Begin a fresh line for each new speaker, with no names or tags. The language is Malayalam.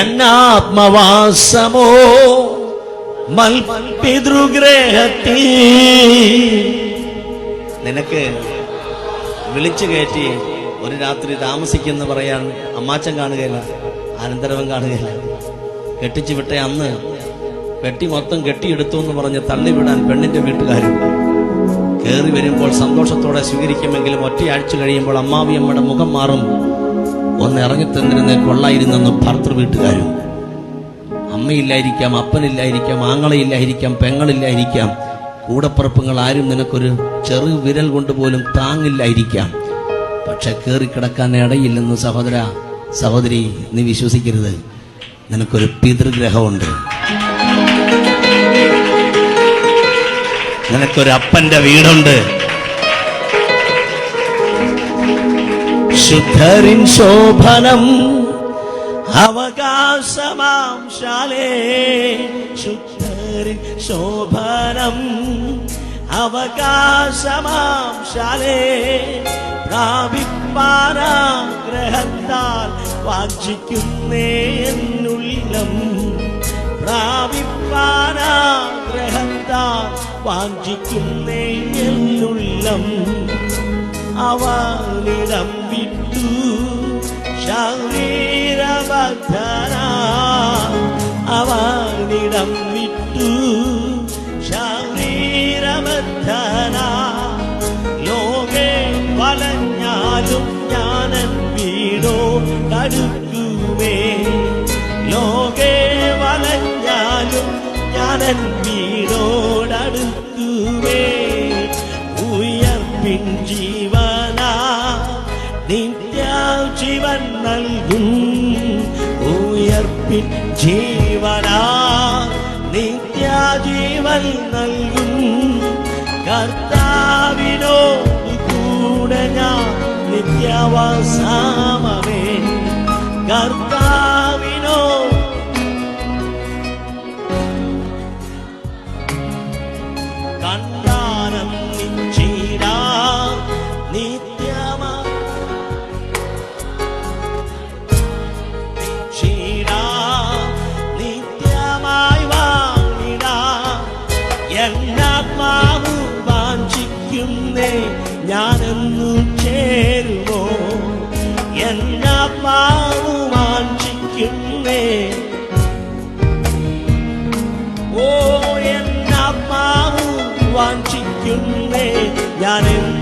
എന്നാത്മവാസമോ പിതൃഗ്രഹത്തിൽ. നിനക്ക് വിളിച്ചു കയറ്റി ഒരു രാത്രി താമസിക്കുന്ന പറയാൻ അമ്മാച്ചൻ കാണുകയില്ല, അനന്തരവൻ കാണുകയില്ല. കെട്ടിച്ചു വിട്ട അന്ന് പെട്ടി മൊത്തം കെട്ടിയെടുത്തു എന്ന് പറഞ്ഞ് തള്ളിവിടാൻ പെണ്ണിന്റെ വീട്ടുകാരും കയറി വരുമ്പോൾ സന്തോഷത്തോടെ സ്വീകരിക്കുമെങ്കിലും ഒറ്റയാഴ്ച കഴിയുമ്പോൾ അമ്മാവിയമ്മയുടെ മുഖം മാറും. ഒന്ന് ഇറങ്ങിത്തന്നിരുന്ന് കൊള്ളായിരുന്നെന്ന് ഭർത്തൃ വീട്ടുകാരും. അമ്മയില്ലായിരിക്കാം, അപ്പനില്ലായിരിക്കാം, ആങ്ങളയില്ലായിരിക്കാം, പെങ്ങളില്ലായിരിക്കാം, കൂടപ്പുറപ്പുകൾ ആരും നിനക്കൊരു ചെറു വിരൽ കൊണ്ടുപോലും താങ്ങില്ലായിരിക്കാം. പക്ഷെ കയറിക്കിടക്കാൻ ഇടയില്ലെന്ന് സഹോദര സഹോദരി നീ വിശ്വസിക്കരുത്. നിനക്കൊരു പിതൃഗ്രഹമുണ്ട്, നിനക്കൊരു അപ്പന്റെ വീടുണ്ട്. ശുദ്ധരിൻ ശോഭനം അവകാശമാം ശാലേ, ശുദ്ധരിൻ ശോഭനം അവകാശമാം ശാലേ, പ്രാപിപ്പാനാഗ്രഹത്താൽ വാഞ്ചിക്കുന്നേ എന്നുള്ളം, പ്രാപിപ്പാനാഗ്രഹത്താൽ വാഞ്ചിക്കുന്നേ എന്നുള്ളം. അവനിടം വിട്ടു ശരീരബദ്ധന, അവനിടം വിട്ടു ശരീരബദ്ധന. ലോകേ വലഞ്ഞാലും ഞാനൻ വീടോ തടുക്കുമേ, ലോകേ വലഞ്ഞാലും ഞാനൻ വീടോടടുക്കുമേ. ഉയർപ്പിൻ ജീവനാ നിത്യജീവൻ നൽകും, ഉയർപ്പിൻ ജീവനാ നിത്യജീവൻ നൽകും. കർത്താവിനോട് കൂടെ ഞാൻ നിത്യവാസമേ, കർത്താവിനോ കണ്ടാനന്ദിച്ചിടാ നിത്യമായി വാങ്ങിടാ. എന്നാത്മാവ് വാഞ്ചിക്കുന്നേ ഞാനെന്നു ചേരുമോ, എന്നാത്മാവ് വാഞ്ചിക്കുന്നേ. ഓ എന്നാത്മാവ് വാഞ്ചിക്കുന്നേ ഞാനെന്നു